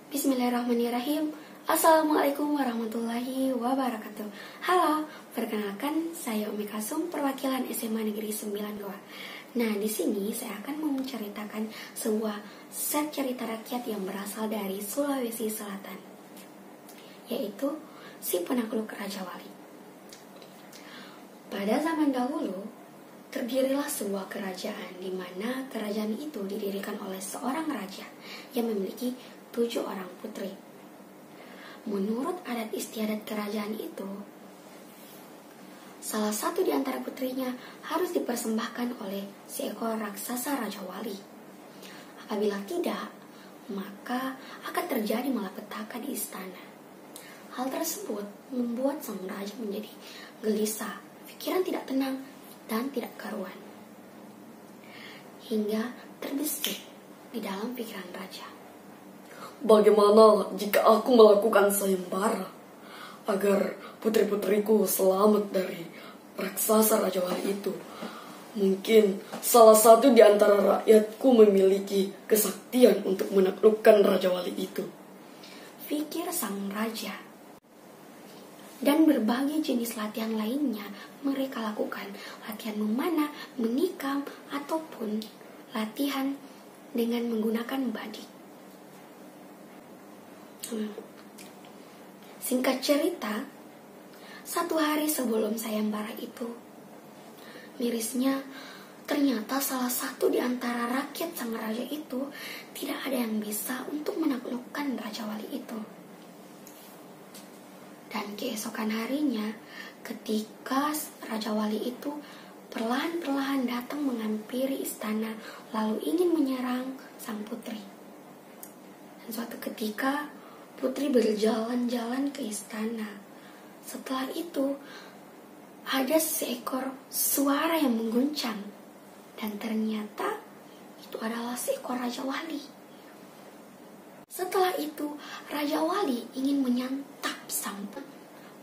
Bismillahirrahmanirrahim. Assalamualaikum warahmatullahi wabarakatuh. Halo, perkenalkan saya Umi Kasum, perwakilan SMA Negeri 92. Nah, di sini saya akan menceritakan sebuah set cerita rakyat yang berasal dari Sulawesi Selatan, yaitu si penakluk Raja Wali. Pada zaman dahulu, terdirilah sebuah kerajaan di mana kerajaan itu didirikan oleh seorang raja yang memiliki 7 orang putri. Menurut adat istiadat kerajaan itu, salah satu di antara putrinya harus dipersembahkan oleh seekor raksasa Raja Wali. Apabila tidak, maka akan terjadi malapetaka di istana. Hal tersebut membuat sang raja menjadi gelisah, pikiran tidak tenang dan tidak karuan. Hingga terbesit di dalam pikiran raja, bagaimana jika aku melakukan sayembara agar putri-putriku selamat dari raksasa Raja Wali itu? Mungkin salah satu di antara rakyatku memiliki kesaktian untuk menaklukkan Raja Wali itu, pikir sang raja. Dan berbagai jenis latihan lainnya mereka lakukan, latihan memanah, menikam, ataupun latihan dengan menggunakan badik. Singkat cerita, satu hari sebelum sayembara itu, mirisnya ternyata salah satu di antara rakyat sang raja itu tidak ada yang bisa untuk menaklukkan Raja Wali itu. Dan keesokan harinya, ketika Raja Wali itu perlahan-perlahan datang menghampiri istana lalu ingin menyerang sang putri. Dan suatu ketika putri berjalan-jalan ke istana. Setelah itu, ada seekor suara yang mengguncang. Dan ternyata itu adalah seekor Raja Wali. Setelah itu, Raja Wali ingin menyantap sang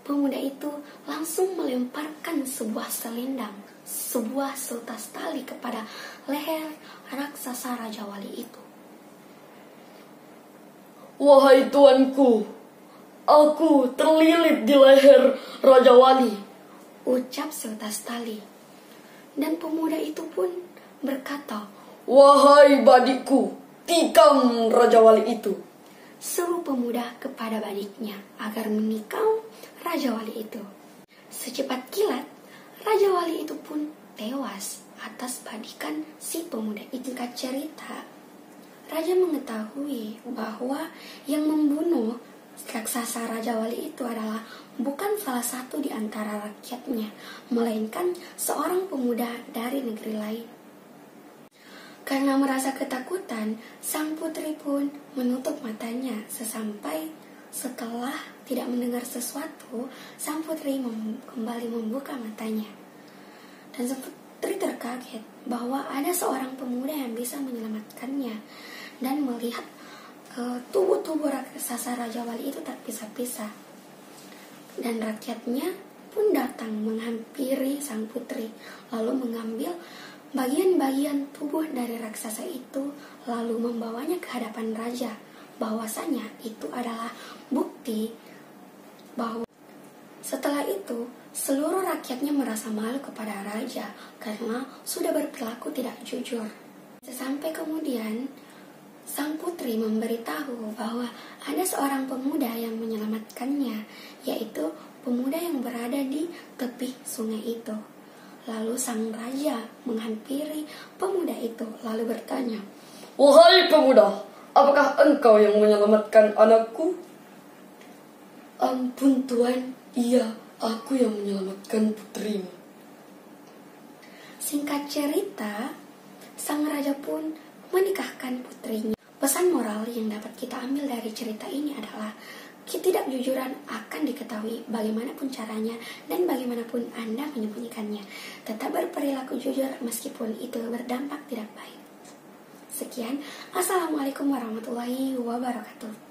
pemuda itu, langsung melemparkan sebuah selendang, sebuah seutas tali kepada leher raksasa Raja Wali itu. wahai tuanku, aku terlilit di leher Raja Wali, ucap seutas tali. Dan pemuda itu pun berkata, wahai badikku, tikam Raja Wali itu, seru pemuda kepada badiknya agar menikam Raja Wali itu. Secepat kilat, Raja Wali itu pun tewas atas badikan si pemuda itu. Singkat cerita, Raja mengetahui bahwa yang membunuh raksasa Raja Wali itu adalah bukan salah satu di antara rakyatnya, melainkan seorang pemuda dari negeri lain. Karena merasa ketakutan, sang putri pun menutup matanya sesampai setelah tidak mendengar sesuatu, sang putri kembali membuka matanya. Dan sang putri terkaget bahwa ada seorang pemuda yang bisa menyelamatkannya dan melihat tubuh-tubuh raksasa Raja Wali itu terpisah-pisah. Dan rakyatnya pun datang menghampiri sang putri, lalu mengambil bagian-bagian tubuh dari raksasa itu, lalu membawanya ke hadapan raja, bahwasanya itu adalah bukti bahwa setelah itu seluruh rakyatnya merasa malu kepada raja karena sudah berperilaku tidak jujur. Sampai kemudian sang putri memberitahu bahwa ada seorang pemuda yang menyelamatkannya, yaitu pemuda yang berada di tepi sungai itu. Lalu sang raja menghampiri pemuda itu lalu bertanya, wahai pemuda, apakah engkau yang menyelamatkan anakku? Ampun tuan, iya, aku yang menyelamatkan putrimu. Singkat cerita, sang raja pun menikahkan putrinya. Pesan moral yang dapat kita ambil dari cerita ini adalah ketidakjujuran akan diketahui bagaimanapun caranya dan bagaimanapun Anda menyembunyikannya. Tetap berperilaku jujur meskipun itu berdampak tidak baik. Sekian, Assalamualaikum warahmatullahi wabarakatuh.